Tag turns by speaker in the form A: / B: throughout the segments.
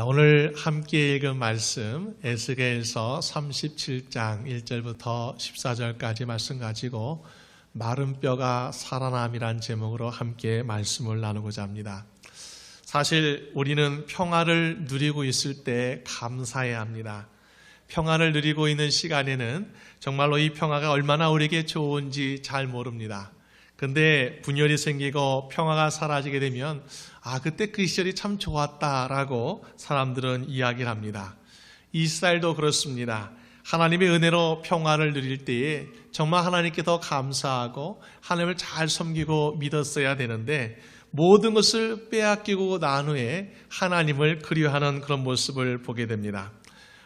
A: 오늘 함께 읽은 말씀 에스겔서 37장 1절부터 14절까지 말씀 가지고 마른 뼈가 살아남이란 제목으로 함께 말씀을 나누고자 합니다. 사실 우리는 평화를 누리고 있을 때 감사해야 합니다. 평화를 누리고 있는 시간에는 정말로 이 평화가 얼마나 우리에게 좋은지 잘 모릅니다. 근데 분열이 생기고 평화가 사라지게 되면 그때 그 시절이 참 좋았다라고 사람들은 이야기를 합니다. 이스라엘도 그렇습니다. 하나님의 은혜로 평화를 누릴 때에 정말 하나님께 더 감사하고 하나님을 잘 섬기고 믿었어야 되는데 모든 것을 빼앗기고 난 후에 하나님을 그리워하는 그런 모습을 보게 됩니다.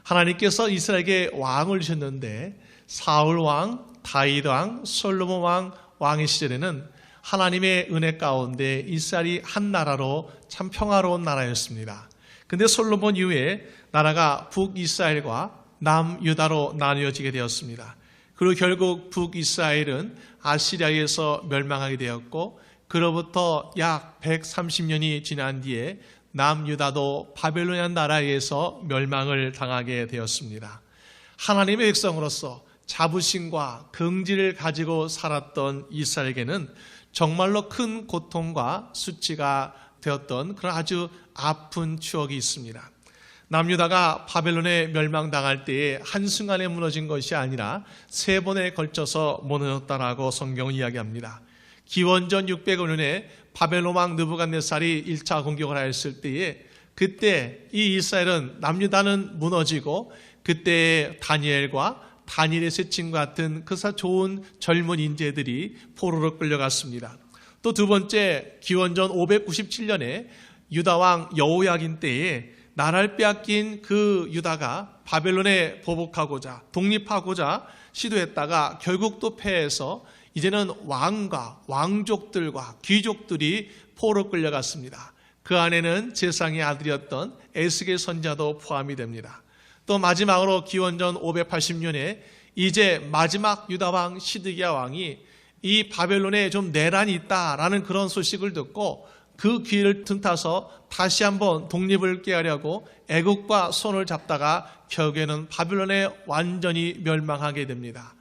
A: 하나님께서 이스라엘에게 왕을 주셨는데 사울 왕, 다윗 왕, 솔로몬 왕의 시절에는 하나님의 은혜 가운데 이스라엘이 한 나라로 참 평화로운 나라였습니다. 근데 솔로몬 이후에 나라가 북이스라엘과 남유다로 나뉘어지게 되었습니다. 그리고 결국 북이스라엘은 아시리아에서 멸망하게 되었고 그로부터 약 130년이 지난 뒤에 남유다도 바벨로니안 나라에서 멸망을 당하게 되었습니다. 하나님의 백성으로서 자부심과 긍지를 가지고 살았던 이스라엘에게는 정말로 큰 고통과 수치가 되었던 그런 아주 아픈 추억이 있습니다. 남유다가 바벨론에 멸망당할 때에 한순간에 무너진 것이 아니라 3번에 걸쳐서 무너졌다라고 성경은 이야기합니다. 기원전 605년에 바벨론 왕 느부갓네살이 1차 공격을 하였을 때에 그때 이 이스라엘은 남유다는 무너지고 그때 다니엘과 다니엘의 세 친구 같은 그 좋은 젊은 인재들이 포로로 끌려갔습니다. 또 두 번째 기원전 597년에 유다왕 여호야긴 때에 나라를 빼앗긴 그 유다가 바벨론에 보복하고자 독립하고자 시도했다가 결국 또 패해서 이제는 왕과 왕족들과 귀족들이 포로로 끌려갔습니다. 그 안에는 제사장의 아들이었던 에스겔 선지자도 포함이 됩니다. 또 마지막으로 기원전 580년에 이제 마지막 유다왕 시드기야 왕이 이 바벨론에 좀 내란이 있다라는 그런 소식을 듣고 그 기회를 틈타서 다시 한번 독립을 깨하려고 애국과 손을 잡다가 결국에는 바벨론에 완전히 멸망하게 됩니다.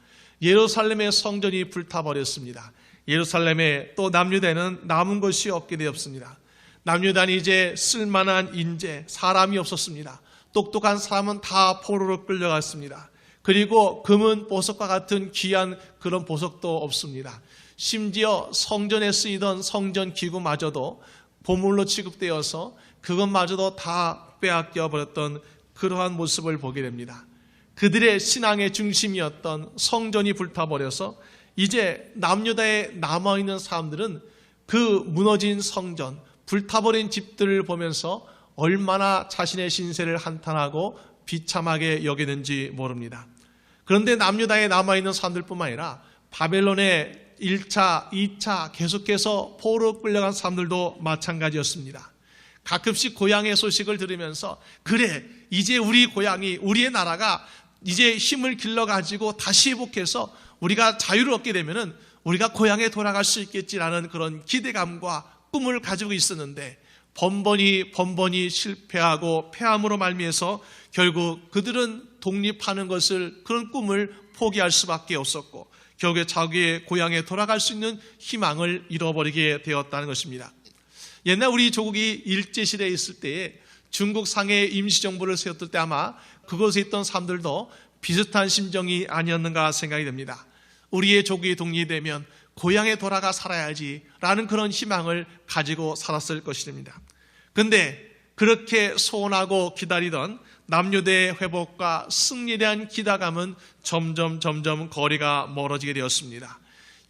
A: 예루살렘의 성전이 불타버렸습니다. 예루살렘에 또 남유다에는 남은 것이 없게 되었습니다. 남유다는 이제 쓸만한 인재, 사람이 없었습니다. 똑똑한 사람은 다 포로로 끌려갔습니다. 그리고 금은 보석과 같은 귀한 그런 보석도 없습니다. 심지어 성전에 쓰이던 성전 기구마저도 보물로 취급되어서 그것마저도 다 빼앗겨 버렸던 그러한 모습을 보게 됩니다. 그들의 신앙의 중심이었던 성전이 불타버려서 이제 남유다에 남아있는 사람들은 그 무너진 성전, 불타버린 집들을 보면서 얼마나 자신의 신세를 한탄하고 비참하게 여기는지 모릅니다. 그런데 남유다에 남아있는 사람들뿐만 아니라 바벨론에 1차, 2차 계속해서 포로로 끌려간 사람들도 마찬가지였습니다. 가끔씩 고향의 소식을 들으면서 그래 이제 우리 고향이 우리의 나라가 이제 힘을 길러가지고 다시 회복해서 우리가 자유를 얻게 되면은 우리가 고향에 돌아갈 수 있겠지라는 그런 기대감과 꿈을 가지고 있었는데 번번이 실패하고 패함으로 말미해서 결국 그들은 독립하는 것을 그런 꿈을 포기할 수밖에 없었고 결국에 자기의 고향에 돌아갈 수 있는 희망을 잃어버리게 되었다는 것입니다. 옛날 우리 조국이 일제시대에 있을 때에 중국 상해 임시정부를 세웠을 때 아마 그곳에 있던 사람들도 비슷한 심정이 아니었는가 생각이 됩니다. 우리의 조국이 독립되면 고향에 돌아가 살아야지라는 그런 희망을 가지고 살았을 것입니다. 그런데 그렇게 소원하고 기다리던 남유다의 회복과 승리에 대한 기대감은 점점 거리가 멀어지게 되었습니다.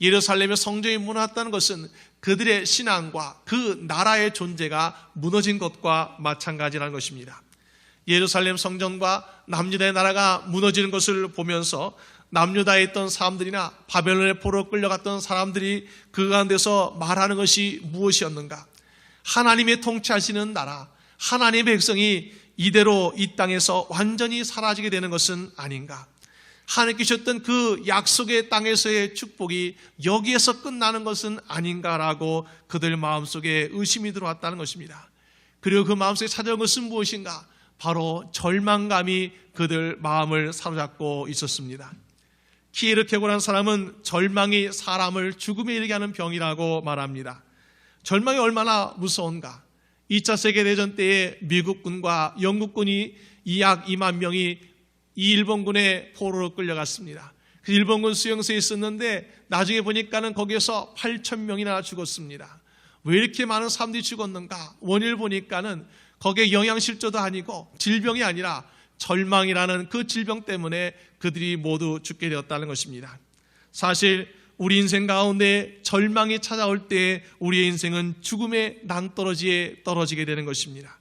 A: 예루살렘의 성전이 무너졌다는 것은 그들의 신앙과 그 나라의 존재가 무너진 것과 마찬가지라는 것입니다. 예루살렘 성전과 남유다의 나라가 무너지는 것을 보면서 남유다에 있던 사람들이나 바벨론에 포로 끌려갔던 사람들이 그 가운데서 말하는 것이 무엇이었는가? 하나님의 통치하시는 나라, 하나님의 백성이 이대로 이 땅에서 완전히 사라지게 되는 것은 아닌가? 하나님께 주셨던 그 약속의 땅에서의 축복이 여기에서 끝나는 것은 아닌가라고 그들 마음속에 의심이 들어왔다는 것입니다. 그리고 그 마음속에 찾아온 것은 무엇인가? 바로 절망감이 그들 마음을 사로잡고 있었습니다. 키에르케고라는 사람은 절망이 사람을 죽음에 이르게 하는 병이라고 말합니다. 절망이 얼마나 무서운가? 2차 세계대전 때에 미국군과 영국군이 약 2만 명이 이 일본군의 포로로 끌려갔습니다. 그 일본군 수용소에 있었는데 나중에 보니까는 거기에서 8,000명이나 죽었습니다. 왜 이렇게 많은 사람들이 죽었는가? 원인을 보니까는 거기에 영양실조도 아니고 질병이 아니라 절망이라는 그 질병 때문에 그들이 모두 죽게 되었다는 것입니다. 사실 우리 인생 가운데 절망이 찾아올 때 우리의 인생은 죽음의 낭떠러지에 떨어지게 되는 것입니다.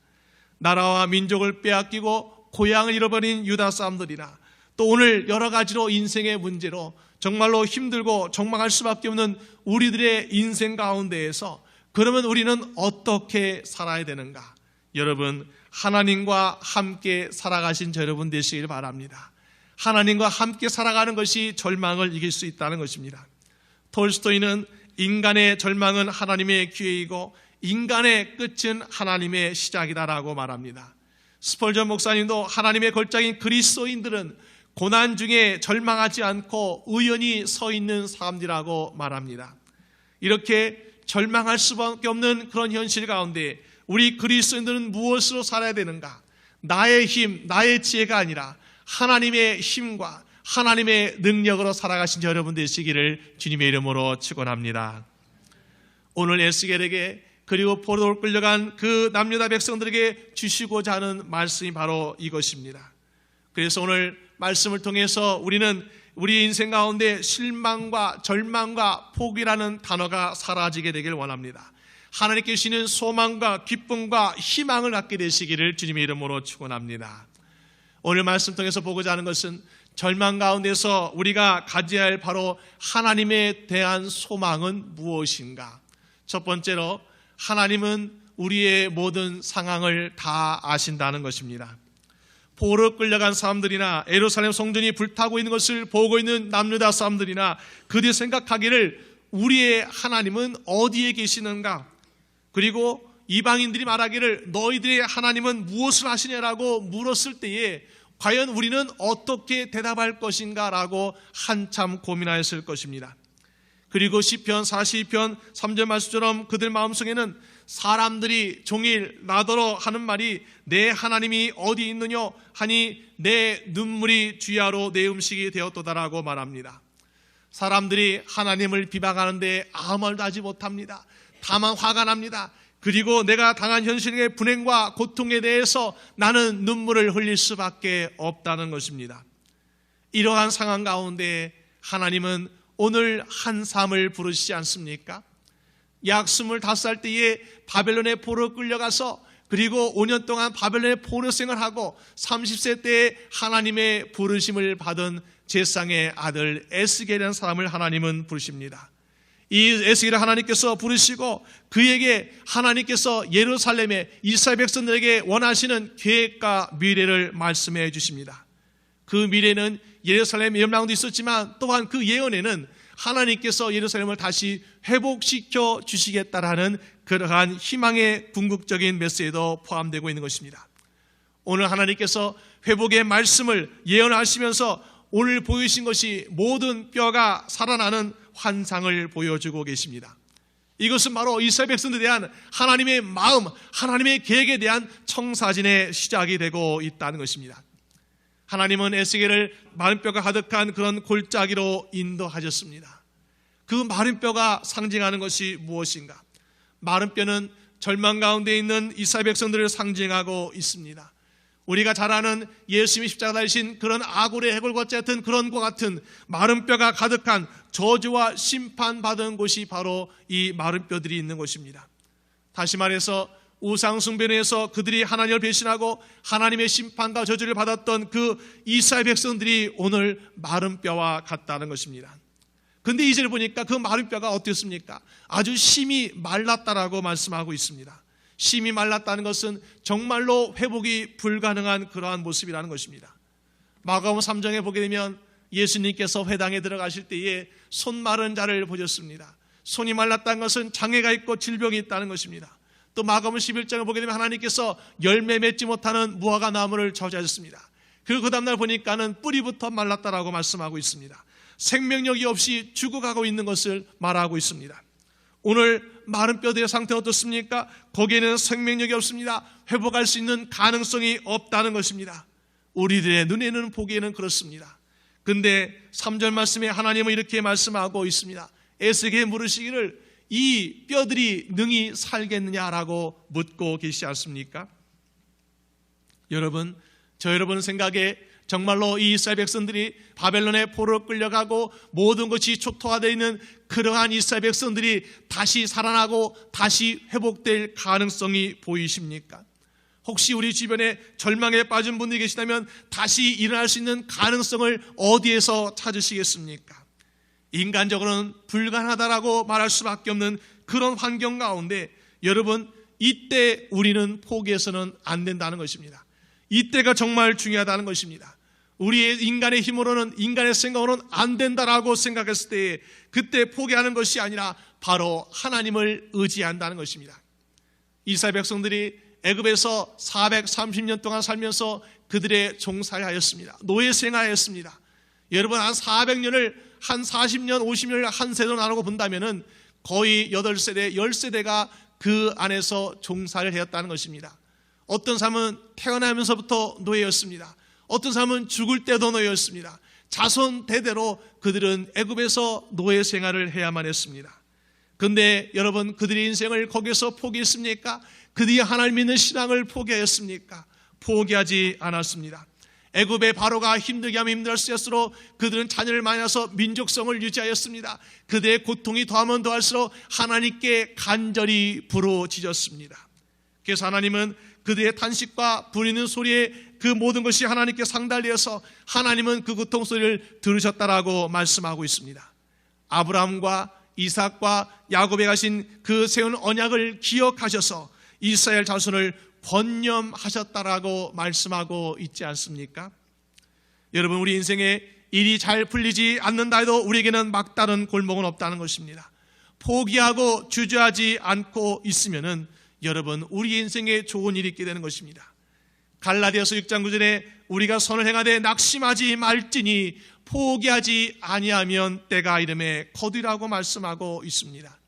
A: 나라와 민족을 빼앗기고 고향을 잃어버린 유다 사람들이나 또 오늘 여러 가지로 인생의 문제로 정말로 힘들고 절망할 수밖에 없는 우리들의 인생 가운데에서 그러면 우리는 어떻게 살아야 되는가? 여러분, 하나님과 함께 살아가신 여러분 되시길 바랍니다. 하나님과 함께 살아가는 것이 절망을 이길 수 있다는 것입니다. 톨스토이는 인간의 절망은 하나님의 기회이고 인간의 끝은 하나님의 시작이다라고 말합니다. 스펄전 목사님도 하나님의 걸작인 그리스도인들은 고난 중에 절망하지 않고 의연히 서 있는 사람들이라고 말합니다. 이렇게 절망할 수밖에 없는 그런 현실 가운데 우리 그리스도인들은 무엇으로 살아야 되는가? 나의 힘, 나의 지혜가 아니라 하나님의 힘과 하나님의 능력으로 살아가신 여러분 되시기를 주님의 이름으로 축원합니다. 오늘 에스겔에게 그리고 포로로 끌려간 그 남유다 백성들에게 주시고자 하는 말씀이 바로 이것입니다. 그래서 오늘 말씀을 통해서 우리는 우리 인생 가운데 실망과 절망과 포기라는 단어가 사라지게 되길 원합니다. 하나님께 주시는 소망과 기쁨과 희망을 갖게 되시기를 주님의 이름으로 축원합니다. 오늘 말씀 통해서 보고자 하는 것은 절망 가운데서 우리가 가져야 할 바로 하나님에 대한 소망은 무엇인가? 첫 번째로 하나님은 우리의 모든 상황을 다 아신다는 것입니다. 포로로 끌려간 사람들이나 예루살렘 성전이 불타고 있는 것을 보고 있는 남유다 사람들이나 그들이 생각하기를 우리의 하나님은 어디에 계시는가? 그리고 이방인들이 말하기를 너희들의 하나님은 무엇을 하시냐라고 물었을 때에 과연 우리는 어떻게 대답할 것인가 라고 한참 고민하였을 것입니다. 그리고 시편 42편 3절 말씀처럼 그들 마음속에는 사람들이 종일 나더러 하는 말이 내 하나님이 어디 있느냐 하니 내 눈물이 주야로 내 음식이 되었도다라고 말합니다. 사람들이 하나님을 비방하는데 아무 말도 하지 못합니다. 다만 화가 납니다. 그리고 내가 당한 현실의 불행과 고통에 대해서 나는 눈물을 흘릴 수밖에 없다는 것입니다. 이러한 상황 가운데 하나님은 오늘 한 사람을 부르시지 않습니까? 약 25살 때에 바벨론의 포로로 끌려가서 그리고 5년 동안 바벨론의 포로 생활하고 30세 때에 하나님의 부르심을 받은 제상의 아들 에스겔이라는 사람을 하나님은 부르십니다. 이 에스겔을 하나님께서 부르시고 그에게 하나님께서 예루살렘의 이스라엘 백성들에게 원하시는 계획과 미래를 말씀해 주십니다. 그 미래는 예루살렘 멸망도 있었지만 또한 그 예언에는 하나님께서 예루살렘을 다시 회복시켜 주시겠다라는 그러한 희망의 궁극적인 메시지도 포함되고 있는 것입니다. 오늘 하나님께서 회복의 말씀을 예언하시면서 오늘 보이신 것이 모든 뼈가 살아나는 환상을 보여주고 계십니다. 이것은 바로 이스라엘 백성들에 대한 하나님의 마음, 하나님의 계획에 대한 청사진의 시작이 되고 있다는 것입니다. 하나님은 에스겔을 마른 뼈가 가득한 그런 골짜기로 인도하셨습니다. 그 마른 뼈가 상징하는 것이 무엇인가? 마른 뼈는 절망 가운데 있는 이스라엘 백성들을 상징하고 있습니다. 우리가 잘 아는 예수님이 십자가 달리신 그런 아골의 해골과자 같은 그런 것 같은 마른 뼈가 가득한 저주와 심판받은 곳이 바로 이 마른 뼈들이 있는 곳입니다. 다시 말해서 우상숭배에서 그들이 하나님을 배신하고 하나님의 심판과 저주를 받았던 그 이스라엘 백성들이 오늘 마른 뼈와 같다는 것입니다. 그런데 이제를 보니까 그 마른 뼈가 어땠습니까? 아주 심히 말랐다라고 말씀하고 있습니다. 심히 말랐다는 것은 정말로 회복이 불가능한 그러한 모습이라는 것입니다. 마가복음 3장에 보게 되면 예수님께서 회당에 들어가실 때에 손 마른 자를 보셨습니다. 손이 말랐다는 것은 장애가 있고 질병이 있다는 것입니다. 또 마가복음 11장을 보게 되면 하나님께서 열매 맺지 못하는 무화과 나무를 저주하셨습니다. 그리고 그 다음날 보니까는 뿌리부터 말랐다라고 말씀하고 있습니다. 생명력이 없이 죽어가고 있는 것을 말하고 있습니다. 오늘 마른 뼈들의 상태는 어떻습니까? 거기에는 생명력이 없습니다. 회복할 수 있는 가능성이 없다는 것입니다. 우리들의 눈에는 보기에는 그렇습니다. 근데 3절 말씀에 하나님은 이렇게 말씀하고 있습니다. 에스겔에게 물으시기를 이 뼈들이 능히 살겠느냐라고 묻고 계시지 않습니까? 여러분, 저 여러분 생각에 정말로 이 이스라엘 백성들이 바벨론의 포로로 끌려가고 모든 것이 초토화되어 있는 그러한 이스라엘 백성들이 다시 살아나고 다시 회복될 가능성이 보이십니까? 혹시 우리 주변에 절망에 빠진 분들이 계시다면 다시 일어날 수 있는 가능성을 어디에서 찾으시겠습니까? 인간적으로는 불가능하다라고 말할 수밖에 없는 그런 환경 가운데 여러분, 이때 우리는 포기해서는 안 된다는 것입니다. 이때가 정말 중요하다는 것입니다. 우리의 인간의 힘으로는, 인간의 생각으로는 안 된다라고 생각했을 때 그때 포기하는 것이 아니라 바로 하나님을 의지한다는 것입니다. 이스라엘 백성들이 애굽에서 430년 동안 살면서 그들의 종살이하였습니다. 노예 생활하였습니다. 여러분, 한 400년을 한 40년, 50년을 한 세대로 나누고 본다면은 거의 8세대, 10세대가 그 안에서 종살이를 하였다는 것입니다. 어떤 사람은 태어나면서부터 노예였습니다. 어떤 사람은 죽을 때도 노예였습니다. 자손 대대로 그들은 애굽에서 노예 생활을 해야만 했습니다. 그런데 여러분, 그들의 인생을 거기서 포기했습니까? 그들이 하나님 믿는 신앙을 포기하였습니까? 포기하지 않았습니다. 애굽의 바로가 힘들게 하면 힘들었을수록 그들은 자녀를 많이 낳아서 민족성을 유지하였습니다. 그들의 고통이 더하면 더할수록 하나님께 간절히 부르짖었습니다. 그래서 하나님은 그들의 탄식과 부리는 소리에 그 모든 것이 하나님께 상달되어서 하나님은 그 고통 소리를 들으셨다라고 말씀하고 있습니다. 아브라함과 이삭과 야곱에 가신 그 세운 언약을 기억하셔서 이스라엘 자손을 번념하셨다라고 말씀하고 있지 않습니까? 여러분, 우리 인생에 일이 잘 풀리지 않는다 해도 우리에게는 막다른 골목은 없다는 것입니다. 포기하고 주저하지 않고 있으면은 여러분, 우리 인생에 좋은 일이 있게 되는 것입니다. 갈라디아서 6장 9절에 우리가 선을 행하되 낙심하지 말지니 포기하지 아니하면 때가 이름에 거두리라고 말씀하고 있습니다.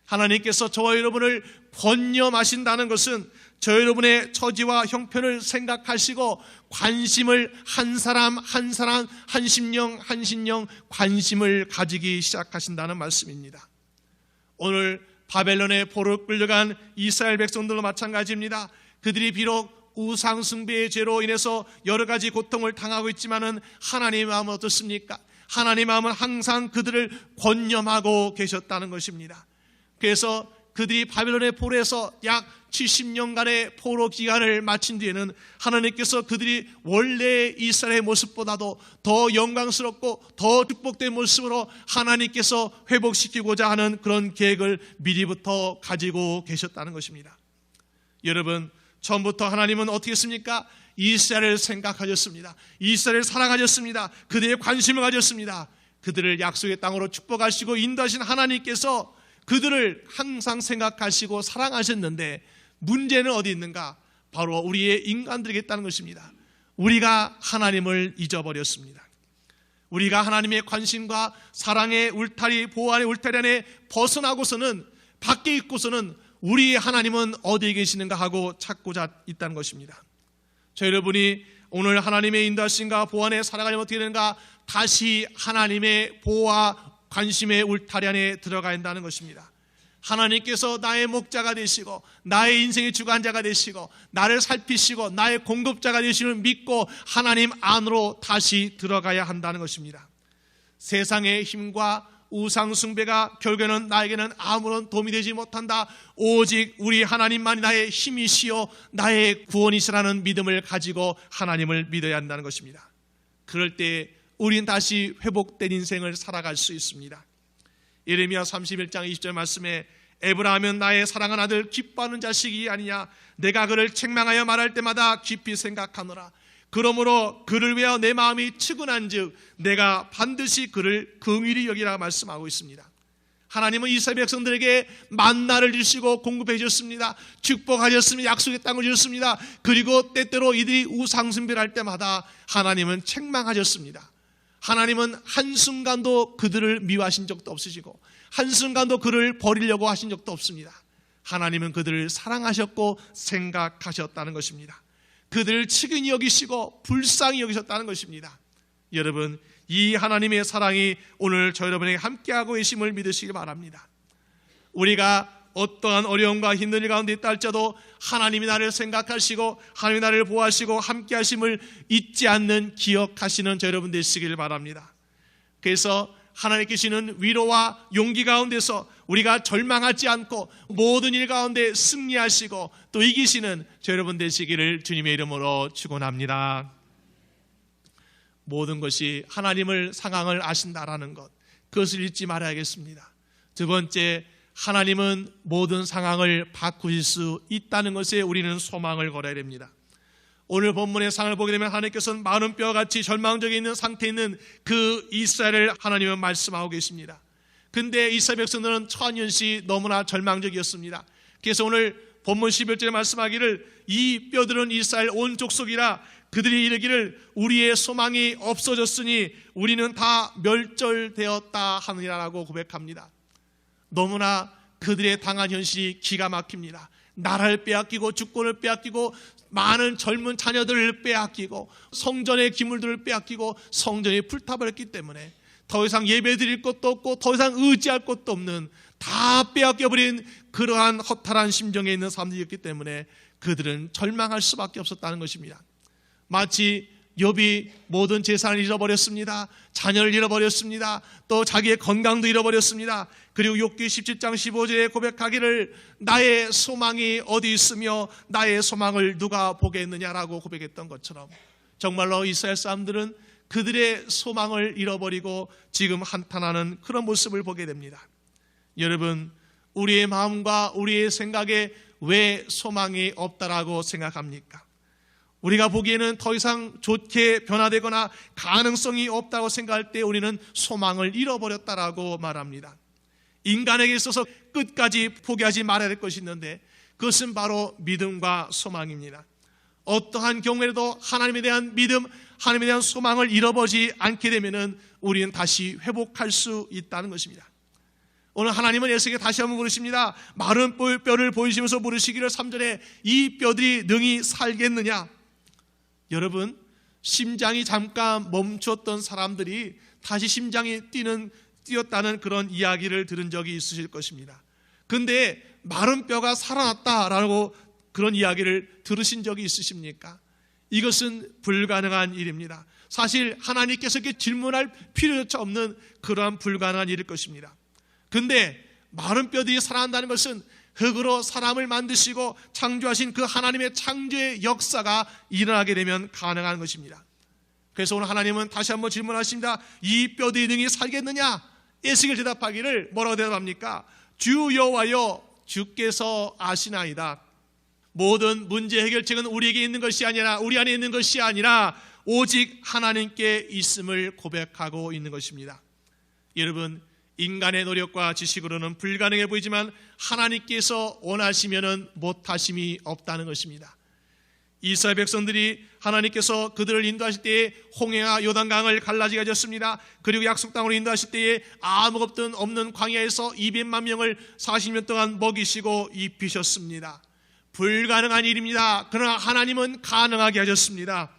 A: 하나님께서 저와 여러분을 번념하신다는 것은 저 여러분의 처지와 형편을 생각하시고 관심을 한 사람 한 사람, 한 심령 한 심령 관심을 가지기 시작하신다는 말씀입니다. 오늘 바벨론의 포로로 끌려간 이스라엘 백성들도 마찬가지입니다. 그들이 비록 우상 숭배의 죄로 인해서 여러 가지 고통을 당하고 있지만은 하나님의 마음은 어떻습니까? 하나님의 마음은 항상 그들을 권념하고 계셨다는 것입니다. 그래서 그들이 바벨론의 포로에서 약 70년간의 포로 기간을 마친 뒤에는 하나님께서 그들이 원래 이스라엘의 모습보다도 더 영광스럽고 더 축복된 모습으로 하나님께서 회복시키고자 하는 그런 계획을 미리부터 가지고 계셨다는 것입니다. 여러분, 처음부터 하나님은 어떻게 했습니까? 이스라엘을 생각하셨습니다. 이스라엘을 사랑하셨습니다. 그들의 관심을 가졌습니다. 그들을 약속의 땅으로 축복하시고 인도하신 하나님께서 그들을 항상 생각하시고 사랑하셨는데 문제는 어디 있는가? 바로 우리의 인간들에게 있다는 것입니다. 우리가 하나님을 잊어버렸습니다. 우리가 하나님의 관심과 사랑의 울타리, 보호하는 울타리 안에 벗어나고서는, 밖에 있고서는 우리 하나님은 어디에 계시는가 하고 찾고자 있다는 것입니다. 저 여러분이 오늘 하나님의 인도하심과 보호 안에 살아가려면 어떻게 되는가? 다시 하나님의 보호와 관심의 울타리 안에 들어가야 한다는 것입니다. 하나님께서 나의 목자가 되시고 나의 인생의 주관자가 되시고 나를 살피시고 나의 공급자가 되시는 믿고 하나님 안으로 다시 들어가야 한다는 것입니다. 세상의 힘과 우상 숭배가 결국에는 나에게는 아무런 도움이 되지 못한다. 오직 우리 하나님만이 나의 힘이시요 나의 구원이시라는 믿음을 가지고 하나님을 믿어야 한다는 것입니다. 그럴 때 우린 다시 회복된 인생을 살아갈 수 있습니다. 예레미야 31장 20절 말씀에 에브라함은 나의 사랑하는 아들 기뻐하는 자식이 아니냐. 내가 그를 책망하여 말할 때마다 깊이 생각하노라. 그러므로 그를 위하여 내 마음이 측은한 즉 내가 반드시 그를 긍휼히 여기라 말씀하고 있습니다. 하나님은 이스라엘 백성들에게 만나를 주시고 공급해 주셨습니다. 축복하셨습니다. 약속의 땅을 주셨습니다. 그리고 때때로 이들이 우상숭배를 할 때마다 하나님은 책망하셨습니다. 하나님은 한순간도 그들을 미워하신 적도 없으시고 한순간도 그를 버리려고 하신 적도 없습니다. 하나님은 그들을 사랑하셨고 생각하셨다는 것입니다. 그들을 측은히 여기시고 불쌍히 여기셨다는 것입니다. 여러분, 이 하나님의 사랑이 오늘 저 여러분에게 함께하고 계심을 믿으시기 바랍니다. 우리가 어떠한 어려움과 힘든 일 가운데 있다 할지라도 하나님이 나를 생각하시고 하나님이 나를 보호하시고 함께하심을 잊지 않는 기억하시는 저 여러분 되시길 바랍니다. 그래서 하나님께 주시는 위로와 용기 가운데서 우리가 절망하지 않고 모든 일 가운데 승리하시고 또 이기시는 저 여러분 되시기를 주님의 이름으로 축원합니다. 모든 것이 하나님을 상황을 아신다라는 것, 그것을 잊지 말아야겠습니다. 두 번째, 하나님은 모든 상황을 바꾸실 수 있다는 것에 우리는 소망을 걸어야 됩니다. 오늘 본문의 상황을 보게 되면 하나님께서는 마른 뼈와 같이 절망적에 있는 상태에 있는 그 이스라엘을 하나님은 말씀하고 계십니다. 근데 이스라엘 백성들은 천연시 너무나 절망적이었습니다. 그래서 오늘 본문 11절에 말씀하기를 이 뼈들은 이스라엘 온 족속이라 그들이 이르기를 우리의 소망이 없어졌으니 우리는 다 멸절되었다 하느니라라고 고백합니다. 너무나 그들의 당한 현실이 기가 막힙니다. 나라를 빼앗기고 주권을 빼앗기고 많은 젊은 자녀들을 빼앗기고 성전의 기물들을 빼앗기고 성전이 불타버렸기 때문에 더 이상 예배드릴 것도 없고 더 이상 의지할 것도 없는 다 빼앗겨버린 그러한 허탈한 심정에 있는 사람들이었기 때문에 그들은 절망할 수밖에 없었다는 것입니다. 마치 욥이 모든 재산을 잃어버렸습니다. 자녀를 잃어버렸습니다. 또 자기의 건강도 잃어버렸습니다. 그리고 욥기 17장 15절에 고백하기를 나의 소망이 어디 있으며 나의 소망을 누가 보겠느냐라고 고백했던 것처럼 정말로 이스라엘 사람들은 그들의 소망을 잃어버리고 지금 한탄하는 그런 모습을 보게 됩니다. 여러분, 우리의 마음과 우리의 생각에 왜 소망이 없다라고 생각합니까? 우리가 보기에는 더 이상 좋게 변화되거나 가능성이 없다고 생각할 때 우리는 소망을 잃어버렸다라고 말합니다. 인간에게 있어서 끝까지 포기하지 말아야 할 것이 있는데 그것은 바로 믿음과 소망입니다. 어떠한 경우에도 하나님에 대한 믿음, 하나님에 대한 소망을 잃어버리지 않게 되면 우리는 다시 회복할 수 있다는 것입니다. 오늘 하나님은 에스겔에게 다시 한번 부르십니다. 마른 뼈를 보이시면서 부르시기를 3절에 이 뼈들이 능히 살겠느냐. 여러분, 심장이 잠깐 멈췄던 사람들이 다시 심장이 뛰었다는 그런 이야기를 들은 적이 있으실 것입니다. 근데 마른 뼈가 살아났다라고 그런 이야기를 들으신 적이 있으십니까? 이것은 불가능한 일입니다. 사실 하나님께서 이렇게 질문할 필요조차 없는 그러한 불가능한 일일 것입니다. 근데 마른 뼈들이 살아난다는 것은 흙으로 사람을 만드시고 창조하신 그 하나님의 창조의 역사가 일어나게 되면 가능한 것입니다. 그래서 오늘 하나님은 다시 한번 질문하십니다. 이 뼈들이 능히 살겠느냐? 에스겔 대답하기를 뭐라고 대답합니까? 주 여호와여 주께서 아시나이다. 모든 문제 해결책은 우리에게 있는 것이 아니라 우리 안에 있는 것이 아니라 오직 하나님께 있음을 고백하고 있는 것입니다. 여러분, 인간의 노력과 지식으로는 불가능해 보이지만 하나님께서 원하시면 못하심이 없다는 것입니다. 이스라엘 백성들이 하나님께서 그들을 인도하실 때에 홍해와 요단강을 갈라지게 하셨습니다. 그리고 약속 땅으로 인도하실 때에 아무것도 없는 광야에서 200만 명을 40년 동안 먹이시고 입히셨습니다. 불가능한 일입니다. 그러나 하나님은 가능하게 하셨습니다.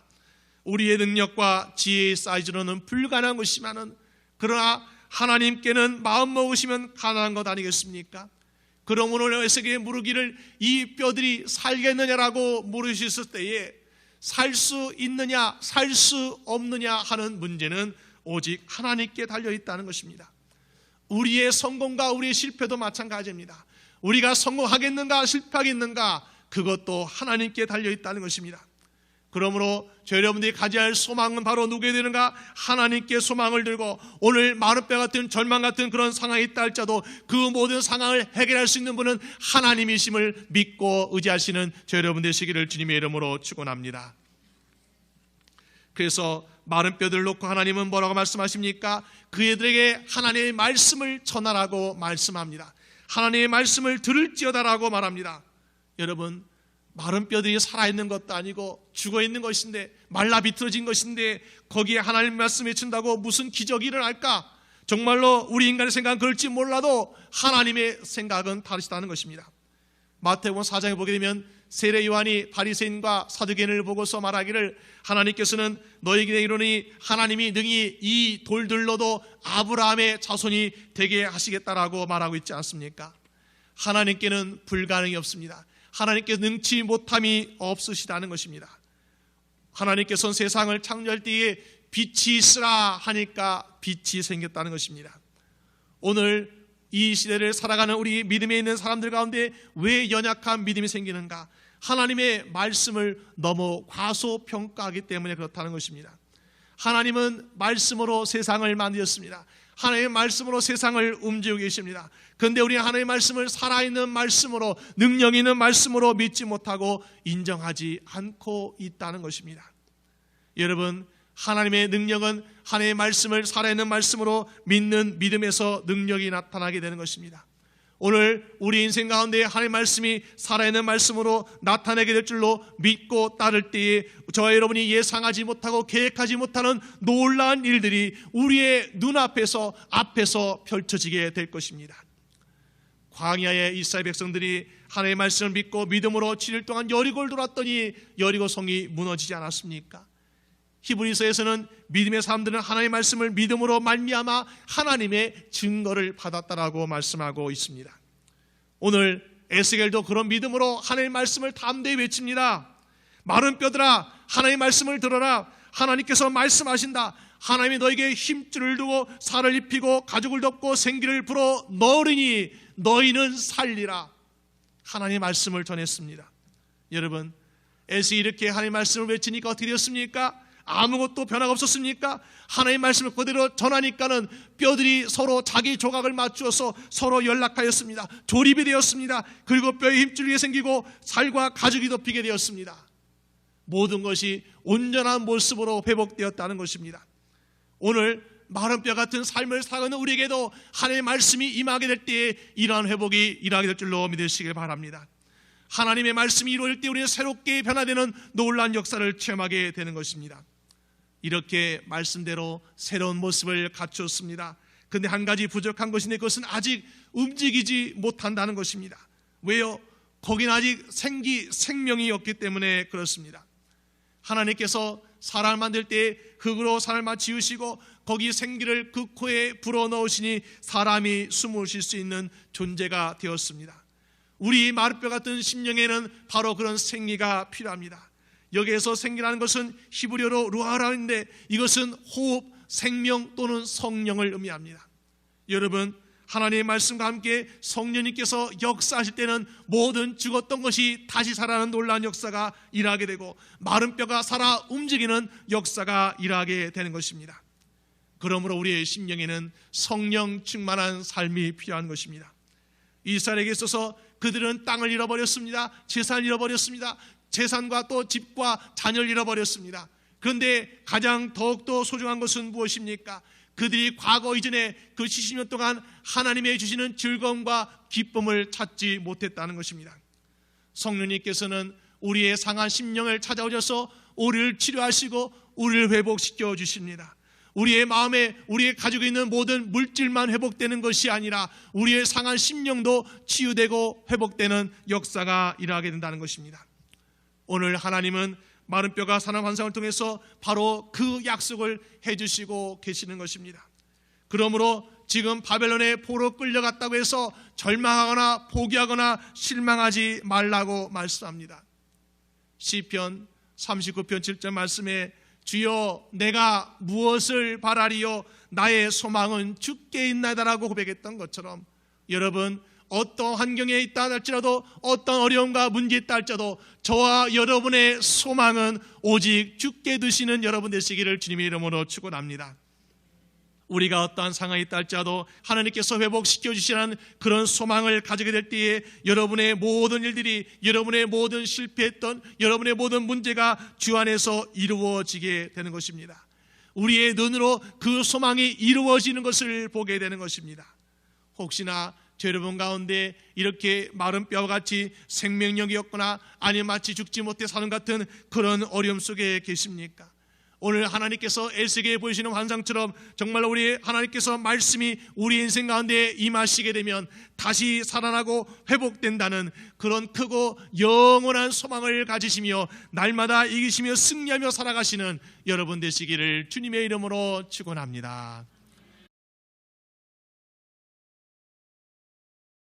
A: 우리의 능력과 지혜의 사이즈로는 불가능한 것이지만 그러나 하나님께는 마음 먹으시면 가능한 것 아니겠습니까? 그럼 오늘 에스겔에게 물으기를 이 뼈들이 살겠느냐라고 물으셨을 때에 살 수 있느냐 살 수 없느냐 하는 문제는 오직 하나님께 달려있다는 것입니다. 우리의 성공과 우리의 실패도 마찬가지입니다. 우리가 성공하겠는가 실패하겠는가 그것도 하나님께 달려있다는 것입니다. 그러므로 저 여러분들이 가져야 할 소망은 바로 누구에 되는가? 하나님께 소망을 들고 오늘 마른 뼈 같은 절망 같은 그런 상황이 있다 할지라도 그 모든 상황을 해결할 수 있는 분은 하나님이심을 믿고 의지하시는 저 여러분 되시기를 주님의 이름으로 축원합니다. 그래서 마른 뼈들을 놓고 하나님은 뭐라고 말씀하십니까? 그들에게 하나님의 말씀을 전하라고 말씀합니다. 하나님의 말씀을 들을지어다라고 말합니다. 여러분, 마른 뼈들이 살아있는 것도 아니고 죽어있는 것인데, 말라 비틀어진 것인데 거기에 하나님 말씀을 준다고 무슨 기적이 일어날까? 정말로 우리 인간의 생각은 그럴지 몰라도 하나님의 생각은 다르시다는 것입니다. 마태복음 4장에 보게 되면 세례 요한이 바리새인과 사두개인을 보고서 말하기를, 하나님께서는 너희에게 이르노니 하나님이 능히 이 돌들로도 아브라함의 자손이 되게 하시겠다라고 말하고 있지 않습니까? 하나님께는 불가능이 없습니다. 하나님께 능치 못함이 없으시다는 것입니다. 하나님께서는 세상을 창조할 때에 빛이 있으라 하니까 빛이 생겼다는 것입니다. 오늘 이 시대를 살아가는 우리 믿음에 있는 사람들 가운데 왜 연약한 믿음이 생기는가? 하나님의 말씀을 너무 과소평가하기 때문에 그렇다는 것입니다. 하나님은 말씀으로 세상을 만드셨습니다. 하나님의 말씀으로 세상을 움직이고 계십니다. 그런데 우리는 하나님의 말씀을 살아있는 말씀으로, 능력 있는 말씀으로 믿지 못하고 인정하지 않고 있다는 것입니다. 여러분, 하나님의 능력은 하나님의 말씀을 살아있는 말씀으로 믿는 믿음에서 능력이 나타나게 되는 것입니다. 오늘 우리 인생 가운데 하나님의 말씀이 살아있는 말씀으로 나타나게 될 줄로 믿고 따를 때에 저와 여러분이 예상하지 못하고 계획하지 못하는 놀라운 일들이 우리의 눈앞에서 펼쳐지게 될 것입니다. 광야의 이스라엘 백성들이 하나님의 말씀을 믿고 믿음으로 7일 동안 여리고를 돌았더니 여리고 성이 무너지지 않았습니까? 히브리서에서는 믿음의 사람들은 하나님의 말씀을 믿음으로 말미암아 하나님의 증거를 받았다라고 말씀하고 있습니다. 오늘 에스겔도 그런 믿음으로 하나님의 말씀을 담대히 외칩니다. 마른 뼈들아, 하나님의 말씀을 들어라. 하나님께서 말씀하신다. 하나님이 너에게 힘줄을 두고 살을 입히고 가죽을 덮고 생기를 불어 넣으리니 너희는 살리라. 하나님의 말씀을 전했습니다. 여러분, 에스겔이 이렇게 하나님의 말씀을 외치니까 어떻게 되었습니까? 아무것도 변화가 없었습니까? 하나님의 말씀을 그대로 전하니까는 뼈들이 서로 자기 조각을 맞추어서 서로 연락하였습니다. 조립이 되었습니다. 그리고 뼈에 힘줄이 생기고 살과 가죽이 덮이게 되었습니다. 모든 것이 온전한 모습으로 회복되었다는 것입니다. 오늘 마른 뼈 같은 삶을 살아가는 우리에게도 하나님의 말씀이 임하게 될 때에 이러한 회복이 일어나게 될 줄로 믿으시길 바랍니다. 하나님의 말씀이 이루어질 때 우리는 새롭게 변화되는 놀라운 역사를 체험하게 되는 것입니다. 이렇게 말씀대로 새로운 모습을 갖추었습니다. 그런데 한 가지 부족한 것인데 그것은 아직 움직이지 못한다는 것입니다. 왜요? 거기는 아직 생명이 없기 때문에 그렇습니다. 하나님께서 사람을 만들 때 흙으로 사람을 지으시고 거기 생기를 그 코에 불어넣으시니 사람이 숨을 쉴 수 있는 존재가 되었습니다. 우리 마르뼈 같은 심령에는 바로 그런 생기가 필요합니다. 여기에서 생기라는 것은 히브리어로 루아라인데 이것은 호흡, 생명 또는 성령을 의미합니다. 여러분, 하나님의 말씀과 함께 성령님께서 역사하실 때는 모든 죽었던 것이 다시 살아나는 놀라운 역사가 일어나게 되고 마른 뼈가 살아 움직이는 역사가 일어나게 되는 것입니다. 그러므로 우리의 심령에는 성령 충만한 삶이 필요한 것입니다. 이스라엘에게 있어서 그들은 땅을 잃어버렸습니다. 재산을 잃어버렸습니다. 재산과 또 집과 자녀를 잃어버렸습니다. 그런데 가장 더욱더 소중한 것은 무엇입니까? 그들이 과거 이전에 그 70년 동안 하나님의 주시는 즐거움과 기쁨을 찾지 못했다는 것입니다. 성령님께서는 우리의 상한 심령을 찾아오셔서 우리를 치료하시고 우리를 회복시켜 주십니다. 우리의 마음에 우리의 가지고 있는 모든 물질만 회복되는 것이 아니라 우리의 상한 심령도 치유되고 회복되는 역사가 일어나게 된다는 것입니다. 오늘 하나님은 마른 뼈가 사는 환상을 통해서 바로 그 약속을 해주시고 계시는 것입니다. 그러므로 지금 바벨론의 포로 끌려갔다고 해서 절망하거나 포기하거나 실망하지 말라고 말씀합니다. 시편 39편 7절 말씀에 주여 내가 무엇을 바라리요 나의 소망은 주께 있나이다라고 고백했던 것처럼 여러분 어떤 환경에 있다 할지라도 어떤 어려움과 문제에 있다 할지라도 저와 여러분의 소망은 오직 주께 두시는 여러분 되시기를 주님의 이름으로 축원합니다. 우리가 어떠한 상황에 있다 할지라도 하나님께서 회복시켜 주시는 그런 소망을 가지게 될 때에 여러분의 모든 일들이 여러분의 모든 실패했던 여러분의 모든 문제가 주 안에서 이루어지게 되는 것입니다. 우리의 눈으로 그 소망이 이루어지는 것을 보게 되는 것입니다. 혹시나 여러분 가운데 이렇게 마른 뼈같이 생명력이 없거나 아니면 마치 죽지 못해 사는 같은 그런 어려움 속에 계십니까? 오늘 하나님께서 에스겔에 보이시는 환상처럼 정말 우리 하나님께서 말씀이 우리 인생 가운데 임하시게 되면 다시 살아나고 회복된다는 그런 크고 영원한 소망을 가지시며 날마다 이기시며 승리하며 살아가시는 여러분 되시기를 주님의 이름으로 축원합니다.